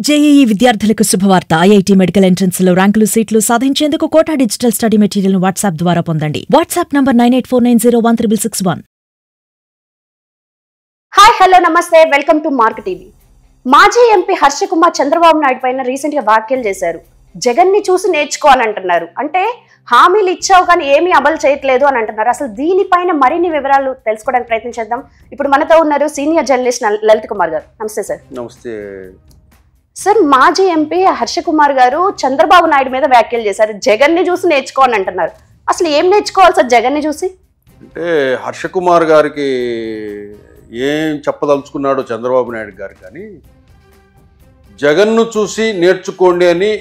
JEE విద్యార్థులకు శుభవార్త. IIT medical entrance లో ర్యాంకులు సీట్లు సాధించేందుకు కోటా డిజిటల్ స్టడీ మెటీరియల్ ను వాట్సాప్ ద్వారా పొందండి. WhatsApp number 9849016661. హాయ్ హలో నమస్తే, వెల్కమ్ టు మార్క్ టీవీ. మాజీ ఎంపీ హర్ష కుమార్ చంద్రబాబు నాయుడు పైన రీసెంట్ గా వ్యాఖ్యలు చేశారు. జగన్ ని చూసి నేర్చుకోవాలంటున్నారు. అంటే హామీలు ఇచ్చావు కానీ ఏమీ అమలు చేయట్లేదు అని అంటున్నారు. అసలు దీనిపైన మరిన్ని వివరాలు తెలుసుకోవడానికి ప్రయత్నించేద్దాం. ఇప్పుడు మనతో ఉన్నారు సీనియర్ జర్నలిస్ట్ లలిత్ కుమార్ గారు. నమస్తే సార్. నమస్తే సార్, మాజీ ఎంపీ హర్ష కుమార్ గారు చంద్రబాబు నాయుడు మీద వ్యాఖ్యలు చేశారు. జగన్ ని చూసి నేర్చుకోవాలని అంటున్నారు. అసలు ఏం నేర్చుకోవాలి సార్ జగన్ ని చూసి? అంటే హర్ష కుమార్ గారికి ఏం చెప్పదలుచుకున్నాడో చంద్రబాబు నాయుడు గారు కానీ జగన్ను చూసి నేర్చుకోండి అని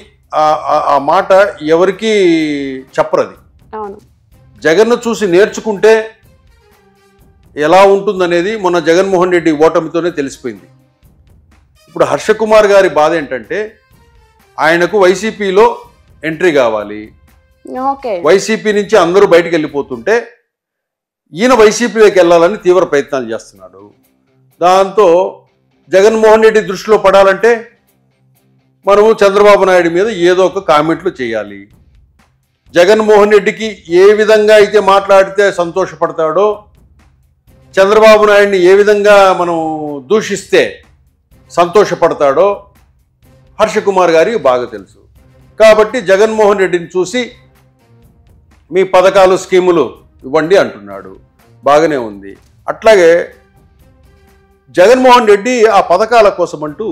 ఆ మాట ఎవరికి చెప్పరది. అవును, జగన్ను చూసి నేర్చుకుంటే ఎలా ఉంటుందనేది మొన్న జగన్మోహన్ రెడ్డి ఓటమితోనే తెలిసిపోయింది. ఇప్పుడు హర్ష కుమార్ గారి బాధ ఏంటంటే ఆయనకు వైసీపీలో ఎంట్రీ కావాలి. వైసీపీ నుంచి అందరూ బయటికి వెళ్ళిపోతుంటే ఈయన వైసీపీలోకి వెళ్ళాలని తీవ్ర ప్రయత్నాలు చేస్తున్నాడు. దాంతో జగన్మోహన్ రెడ్డి దృష్టిలో పడాలంటే మనము చంద్రబాబు నాయుడు మీద ఏదో ఒక కామెంట్లు చేయాలి. జగన్మోహన్ రెడ్డికి ఏ విధంగా అయితే మాట్లాడితే సంతోషపడతాడో, చంద్రబాబు నాయుడిని ఏ విధంగా మనం దూషిస్తే సంతోషపడతాడో హర్ష కుమార్ గారికి బాగా తెలుసు. కాబట్టి జగన్మోహన్ రెడ్డిని చూసి మీ పథకాలు స్కీములు ఇవ్వండి అంటున్నాడు. బాగానే ఉంది. అట్లాగే జగన్మోహన్ రెడ్డి ఆ పథకాల కోసం అంటూ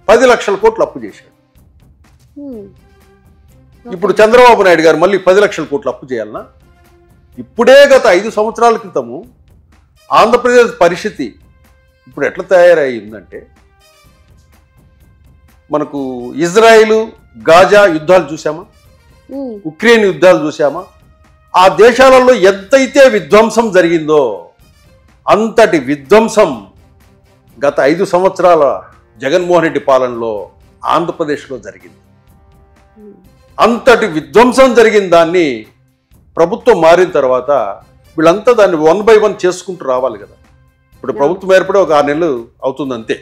10 లక్షల కోట్లు అప్పు చేశాడు. ఇప్పుడు చంద్రబాబు నాయుడు గారు మళ్ళీ 10 లక్షల కోట్లు అప్పు చేయాలన్నా? ఇప్పుడే గత 5 సంవత్సరాల క్రితము ఆంధ్రప్రదేశ్ పరిస్థితి ఇప్పుడు ఎట్లా తయారయ్యిందంటే, మనకు ఇజ్రాయిల్ గాజా యుద్ధాలు చూసామా, ఉక్రెయిన్ యుద్ధాలు చూసామా? ఆ దేశాలలో ఎంతైతే విధ్వంసం జరిగిందో అంతటి విధ్వంసం గత 5 సంవత్సరాల జగన్మోహన్ రెడ్డి పాలనలో ఆంధ్రప్రదేశ్లో జరిగింది. అంతటి విధ్వంసం జరిగిన దాన్ని ప్రభుత్వం మారిన తర్వాత వీళ్ళంతా దాన్ని 1 by 1 చేసుకుంటూ రావాలి కదా. ఇప్పుడు ప్రభుత్వం ఏర్పడి ఒక 6 నెలలు అవుతుంది అంతే.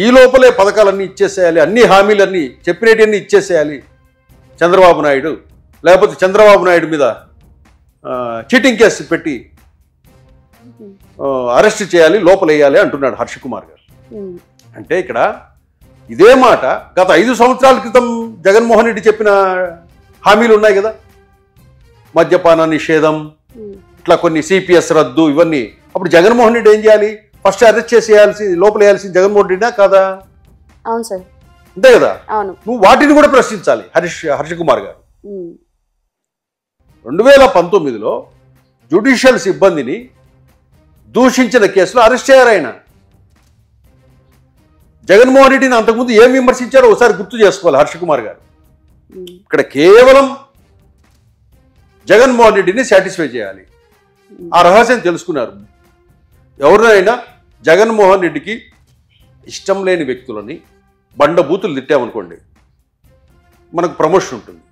ఈ లోపలే పథకాలన్నీ ఇచ్చేసేయాలి, అన్ని హామీలన్నీ చెప్పినవన్నీ ఇచ్చేసేయాలి చంద్రబాబు నాయుడు. లేకపోతే చంద్రబాబు నాయుడు మీద చీటింగ్ కేసు పెట్టి అరెస్ట్ చేయాలి, లోపలేయాలి అంటున్నాడు హర్ష కుమార్ గారు. అంటే ఇక్కడ ఇదే మాట గత 5 సంవత్సరాల క్రితం జగన్మోహన్ రెడ్డి చెప్పిన హామీలు ఉన్నాయి కదా. మద్యపాన నిషేధం, ఇట్లా కొన్ని సిపిఎస్ రద్దు, ఇవన్నీ. అప్పుడు జగన్మోహన్ రెడ్డి ఏం చేయాలి? ఫస్ట్ అరెస్ట్ చేసేయాల్సి, లోపలేయాల్సి జగన్మోహన్ రెడ్డినా కాదా? అవును సార్, అంతే కదా. అవును. నువ్వు వాటిని కూడా ప్రశ్నించాలి హర్ష కుమార్ గారు. 2019లో జ్యుడిషియల్ సిబ్బందిని దూషించిన కేసులో అరెస్ట్ చేయారు ఆయన. జగన్మోహన్ రెడ్డిని అంతకుముందు ఏం విమర్శించారో ఒకసారి గుర్తు చేసుకోవాలి హర్ష కుమార్ గారు. ఇక్కడ కేవలం జగన్మోహన్ రెడ్డిని సాటిస్ఫై చేయాలి. ఆ రహస్యం తెలుసుకున్నారు. ఎవరినైనా జగన్మోహన్ రెడ్డికి ఇష్టం లేని వ్యక్తులని బండబూతులు తిట్టామనుకోండి, మనకు ప్రమోషన్ ఉంటుంది.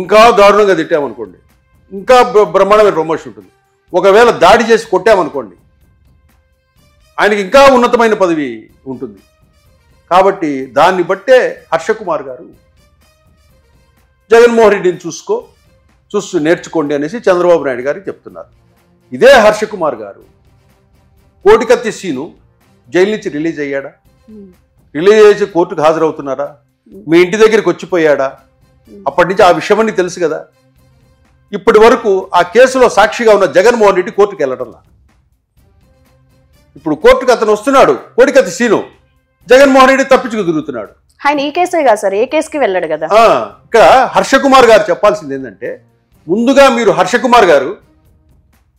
ఇంకా దారుణంగా తిట్టామనుకోండి, ఇంకా బ్రహ్మాండమైన ప్రమోషన్ ఉంటుంది. ఒకవేళ దాడి చేసి కొట్టామనుకోండి, ఆయనకి ఇంకా ఉన్నతమైన పదవి ఉంటుంది. కాబట్టి దాన్ని బట్టే హర్ష కుమార్ గారు జగన్మోహన్ రెడ్డిని చూస్తూ నేర్చుకోండి అనేసి చంద్రబాబు నాయుడు గారికి చెప్తున్నారు. ఇదే హర్ష కుమార్ గారు కోటికత్తి సీను జైలు నుంచి రిలీజ్ అయ్యాడా? రిలీజ్ చేసి కోర్టుకు హాజరవుతున్నారా? మీ ఇంటి దగ్గరికి వచ్చిపోయాడా? అప్పటి నుంచి ఆ విషయమని తెలుసు కదా. ఇప్పటి వరకు ఆ కేసులో సాక్షిగా ఉన్న జగన్మోహన్ రెడ్డి కోర్టుకు వెళ్ళడంలా. ఇప్పుడు కోర్టుకు అతను వస్తున్నాడు, కోటికత్తి సీను. జగన్మోహన్ రెడ్డి తప్పించుకు తిరుగుతున్నాడు. ఆయన ఈ కేసే కదా సార్, ఏ కేసుకి వెళ్ళాడు కదా. ఇక్కడ హర్ష కుమార్ గారు చెప్పాల్సింది ఏంటంటే, ముందుగా మీరు హర్ష కుమార్ గారు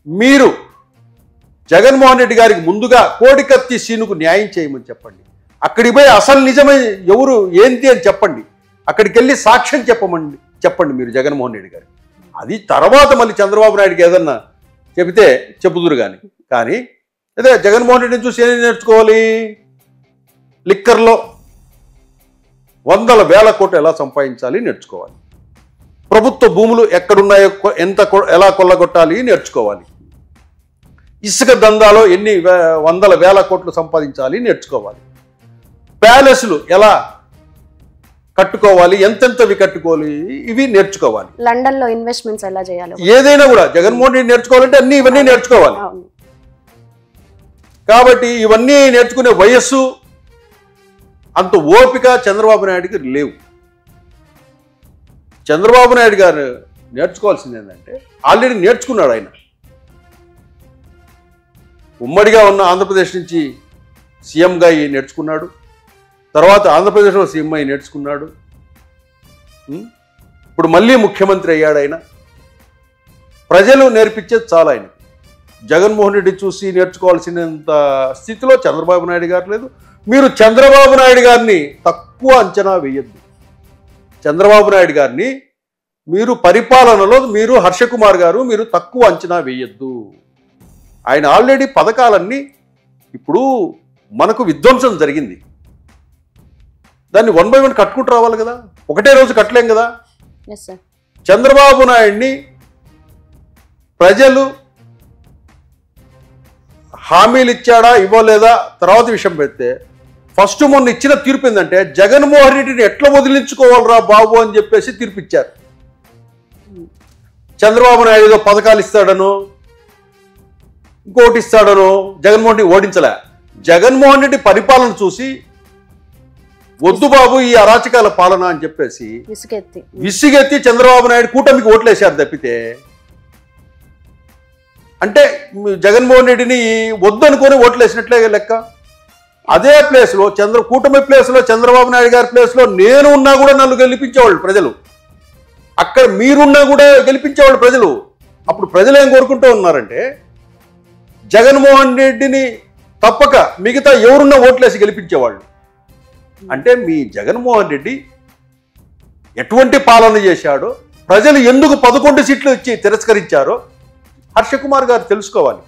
మీరు జగన్మోహన్ రెడ్డి గారికి ముందుగా కోటికత్తి సీనుకు న్యాయం చేయమని చెప్పండి. అక్కడికి పోయి అసలు నిజమే ఎవరు ఏంటి అని చెప్పండి. అక్కడికి వెళ్ళి సాక్ష్యం చెప్పండి మీరు జగన్మోహన్ రెడ్డి గారు. అది తర్వాత మళ్ళీ చంద్రబాబు నాయుడికి ఏదన్నా చెబితే చెబుదురు కానీ అదే జగన్మోహన్ రెడ్డిని చూసి ఏం నేర్చుకోవాలి? లిక్కర్లో 100,000 కోట్లు ఎలా సంపాదించాలి నేర్చుకోవాలి. ప్రభుత్వ భూములు ఎక్కడున్నాయో ఎలా కొల్లగొట్టాలి నేర్చుకోవాలి. ఇసుక దందాలో ఎన్ని 100,000 కోట్లు సంపాదించాలి నేర్చుకోవాలి. ప్యాలెస్లు ఎలా కట్టుకోవాలి, ఎంతెంతవి కట్టుకోవాలి, ఇవి నేర్చుకోవాలి. లండన్ లో ఇన్వెస్ట్మెంట్స్ ఎలా చేయాలి, ఏదైనా కూడా జగన్మోహన్ రెడ్డి నేర్చుకోవాలంటే ఇవన్నీ నేర్చుకోవాలి. కాబట్టి ఇవన్నీ నేర్చుకునే వయస్సు అంత ఓపిక చంద్రబాబు నాయుడికి లేవు. చంద్రబాబు నాయుడు గారు నేర్చుకోవాల్సింది ఏంటంటే ఆల్రెడీ నేర్చుకున్నాడు. ఆయన ఉమ్మడిగా ఉన్న ఆంధ్రప్రదేశ్ నుంచి సీఎంగా నేర్చుకున్నాడు, తర్వాత ఆంధ్రప్రదేశ్లో సీఎం అయి నేర్చుకున్నాడు, ఇప్పుడు మళ్ళీ ముఖ్యమంత్రి అయ్యాడు. ఆయన ప్రజలు నేర్పించేది చాలా. ఆయన జగన్మోహన్ రెడ్డి చూసి నేర్చుకోవాల్సినంత స్థితిలో చంద్రబాబు నాయుడు గారు లేదు. మీరు చంద్రబాబు నాయుడు గారిని తక్కువ అంచనా వేయద్దు. చంద్రబాబు నాయుడు గారిని మీరు పరిపాలనలో మీరు హర్షకుమార్ గారు మీరు తక్కువ అంచనా వేయద్దు. ఆయన ఆల్రెడీ పథకాలన్నీ ఇప్పుడు మనకు విధ్వంసం జరిగింది, దాన్ని 1 by 1 కట్టుకుంటూ రావాలి కదా, ఒకటే రోజు కట్టలేం కదా. చంద్రబాబు నాయుడిని ప్రజలు హామీలు ఇచ్చాడా ఇవ్వలేదా తర్వాత విషయం పెడితే, ఫస్ట్ మొన్న ఇచ్చిన తీర్పు ఏంటంటే జగన్మోహన్ రెడ్డిని ఎట్లా వదిలించుకోవాలరా బాబు అని చెప్పేసి తీర్పు ఇచ్చారు. చంద్రబాబు నాయుడు ఏదో పథకాలు ఇస్తాడనో ఇంకోటి ఇస్తాడనో జగన్మోహన్ రెడ్డి ఓడించలే. జగన్మోహన్ రెడ్డి పరిపాలన చూసి వద్దు బాబు ఈ అరాచకాల పాలన అని చెప్పేసి విసిగెత్తి చంద్రబాబు నాయుడు కూటమికి ఓట్లేశారు తప్పితే, అంటే జగన్మోహన్ రెడ్డిని వద్దు అనుకొని ఓట్లేసినట్లే లెక్క. అదే ప్లేస్లో కూటమి ప్లేస్లో చంద్రబాబు నాయుడు గారి ప్లేస్లో నేను ఉన్నా కూడా నన్ను గెలిపించేవాళ్ళు ప్రజలు, అక్కడ మీరున్నా కూడా గెలిపించేవాళ్ళు ప్రజలు. అప్పుడు ప్రజలు ఏం కోరుకుంటూ ఉన్నారంటే జగన్మోహన్ రెడ్డిని తప్పక మిగతా ఎవరున్నా ఓట్లేసి గెలిపించేవాళ్ళు. అంటే మీ జగన్మోహన్ రెడ్డి ఎటువంటి పాలన చేశాడో, ప్రజలు ఎందుకు 11 సీట్లు ఇచ్చి తిరస్కరించారో హర్షకుమార్ గారు తెలుసుకోవాలి.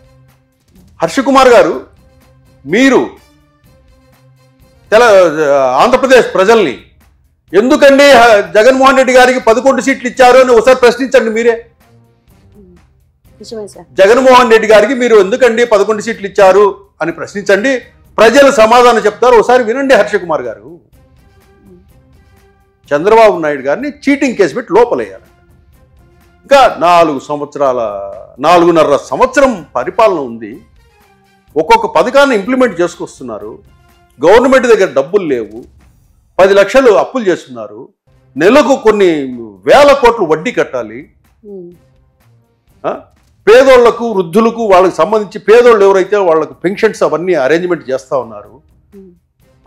హర్షకుమార్ గారు మీరు ఆంధ్రప్రదేశ్ ప్రజల్ని ఎందుకండి జగన్మోహన్ రెడ్డి గారికి 11 సీట్లు ఇచ్చారు అని ఒకసారి ప్రశ్నించండి మీరే. జగన్మోహన్ రెడ్డి గారికి మీరు ఎందుకండి 11 సీట్లు ఇచ్చారు అని ప్రశ్నించండి, ప్రజలు సమాధానం చెప్తారు. ఒకసారి వినండి హర్షకుమార్ గారు. చంద్రబాబు నాయుడు గారిని చీటింగ్ కేసు పెట్టి లోపలేయాలి. ఇంకా 4.5 సంవత్సరం పరిపాలన ఉంది. ఒక్కొక్క పథకాన్ని ఇంప్లిమెంట్ చేసుకొస్తున్నారు. గవర్నమెంట్ దగ్గర డబ్బులు లేవు, 10 లక్షలు అప్పులు చేస్తున్నారు, నెలకు కొన్ని వేల కోట్లు వడ్డీ కట్టాలి. పేదోళ్లకు వృద్ధులకు వాళ్ళకి సంబంధించి పేదోళ్ళు ఎవరైతే వాళ్ళకు పెన్షన్స్ అవన్నీ అరేంజ్మెంట్ చేస్తూ ఉన్నారు.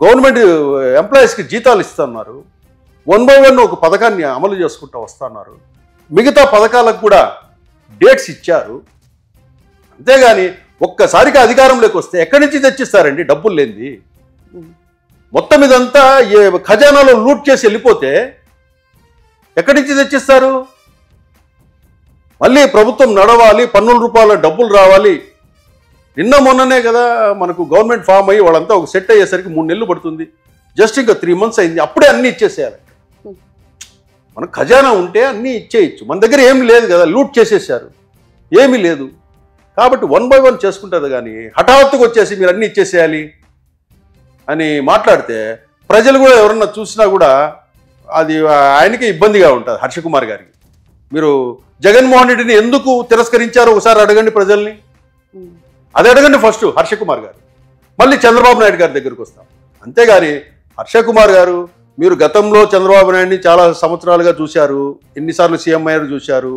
గవర్నమెంట్ ఎంప్లాయీస్కి జీతాలు ఇస్తున్నారు. 1 by 1 ఒక పథకాన్ని అమలు చేసుకుంటూ వస్తున్నారు. మిగతా పథకాలకు కూడా డేట్స్ ఇచ్చారు. అంతేగాని ఒక్కసారిగా అధికారంలోకి వస్తే ఎక్కడి నుంచి తెచ్చిస్తారండి డబ్బులు లేనిది? మొత్తం ఇదంతా ఖజానాలో లూట్ చేసి వెళ్ళిపోతే ఎక్కడి నుంచి తెచ్చిస్తారు? మళ్ళీ ప్రభుత్వం నడవాలి, పన్నుల రూపాయల డబ్బులు రావాలి. నిన్న మొన్ననే కదా మనకు గవర్నమెంట్ ఫామ్ అయ్యి వాళ్ళంతా ఒక సెట్ అయ్యేసరికి 3 నెలలు పడుతుంది. జస్ట్ ఇంకా 3 months అయింది, అప్పుడే అన్నీ ఇచ్చేసేయాలి. మన ఖజానా ఉంటే అన్నీ ఇచ్చేయచ్చు. మన దగ్గర ఏమీ లేదు కదా, లూట్ చేసేసారు, ఏమీ లేదు. కాబట్టి 1 by 1 చేసుకుంటారు. కానీ హఠాత్తుగా వచ్చేసి మీరు అన్నీ ఇచ్చేసేయాలి అని మాట్లాడితే ప్రజలు కూడా ఎవరన్నా చూసినా కూడా అది ఆయనకే ఇబ్బందిగా ఉంటుంది. హర్షకుమార్ గారికి మీరు జగన్మోహన్ రెడ్డిని ఎందుకు తిరస్కరించారో ఒకసారి అడగండి ప్రజల్ని. అది అడగండి ఫస్ట్ హర్షకుమార్ గారు. మళ్ళీ చంద్రబాబు నాయుడు గారి దగ్గరికి వస్తాం. అంతేగాని హర్షకుమార్ గారు మీరు గతంలో చంద్రబాబు నాయుడిని చాలా సంవత్సరాలుగా చూశారు, ఎన్నిసార్లు సీఎం అయ్యారు చూశారు.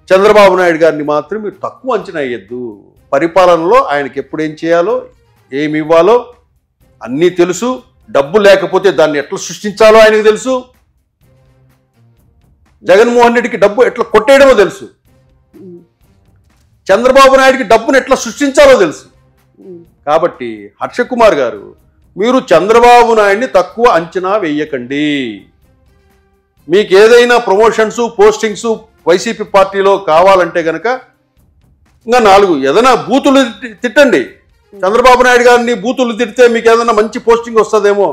చంద్రబాబు నాయుడు గారిని మాత్రం మీరు తక్కువ అంచనా వేయద్దు. పరిపాలనలో ఆయనకి ఎప్పుడు ఏం చేయాలో ఏమి ఇవ్వాలో అన్నీ తెలుసు. డబ్బు లేకపోతే దాన్ని ఎట్లా సృష్టించాలో ఆయనకు తెలుసు. జగన్మోహన్ రెడ్డికి డబ్బు ఎట్లా కొట్టేయడమో తెలుసు. చంద్రబాబు నాయుడికి డబ్బును ఎట్లా సృష్టించాలో తెలుసు. కాబట్టి హర్షకుమార్ గారు మీరు చంద్రబాబు నాయుడిని తక్కువ అంచనా వేయకండి. మీకు ఏదైనా ప్రమోషన్స్ పోస్టింగ్స్ వైసీపీ పార్టీలో కావాలంటే కనుక ఇంకా 4 ఏదైనా బూతులు తిట్టండి. చంద్రబాబు నాయుడు గారిని బూతులు తిడితే మీకు ఏదైనా మంచి పోస్టింగ్ వస్తుందేమో.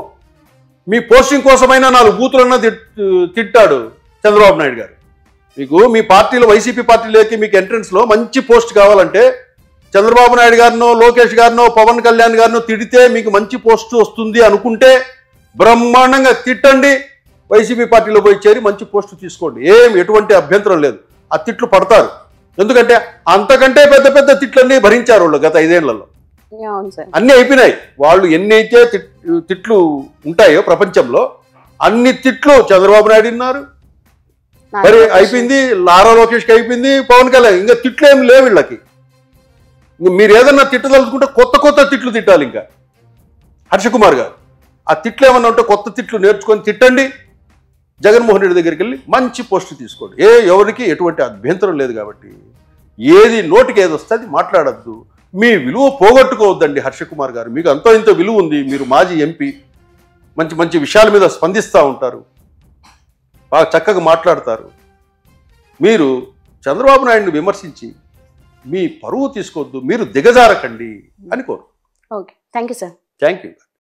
మీ పోస్టింగ్ కోసమైనా 4 బూతులన్నా తిట్టాడు చంద్రబాబు నాయుడు గారు. మీకు మీ పార్టీలో వైసీపీ పార్టీలోకి మీకు ఎంట్రన్స్లో మంచి పోస్ట్ కావాలంటే చంద్రబాబు నాయుడు గారినో లోకేష్ గారినో పవన్ కళ్యాణ్ గారినో తిడితే మీకు మంచి పోస్టు వస్తుంది అనుకుంటే బ్రహ్మాండంగా తిట్టండి, వైసీపీ పార్టీలో పోయి చేరి మంచి పోస్టు తీసుకోండి, ఎటువంటి అభ్యంతరం లేదు. ఆ తిట్లు పడతారు, ఎందుకంటే అంతకంటే పెద్ద పెద్ద తిట్లన్నీ భరించారు వాళ్ళు గత 5 ఏళ్లలో. అన్నీ అయిపోయినాయి. వాళ్ళు ఎన్నైతే తిట్లు ఉంటాయో ప్రపంచంలో అన్ని తిట్లు చంద్రబాబు నాయుడు ఉన్నారు, మరి అయిపోయింది, నారా లోకేష్కి అయిపోయింది, పవన్ కళ్యాణ్, ఇంకా తిట్లు ఏమి లేవు వీళ్ళకి. మీరు ఏదన్నా తిట్టదలుచుకుంటే కొత్త కొత్త తిట్లు తిట్టాలి. ఇంకా హర్ష కుమార్ గారు ఆ తిట్లు ఏమన్నా ఉంటే కొత్త తిట్లు నేర్చుకొని తిట్టండి, జగన్మోహన్ రెడ్డి దగ్గరికి వెళ్ళి మంచి పోస్టు తీసుకోండి. ఎవరికి ఎటువంటి అభ్యంతరం లేదు. కాబట్టి ఏది నోటికి ఏది వస్తే అది మాట్లాడద్దు, మీ విలువ పోగొట్టుకోవద్దండి. హర్ష కుమార్ గారు మీకు అంతో ఇంత విలువ ఉంది, మీరు మాజీ ఎంపీ, మంచి మంచి విషయాల మీద స్పందిస్తూ ఉంటారు, బాగా చక్కగా మాట్లాడతారు. మీరు చంద్రబాబు నాయుడిని విమర్శించి మీ పరువు తీసుకోవద్దు, మీరు దిగజారకండి అని కోరు. Okay, thank you sir. Thank you.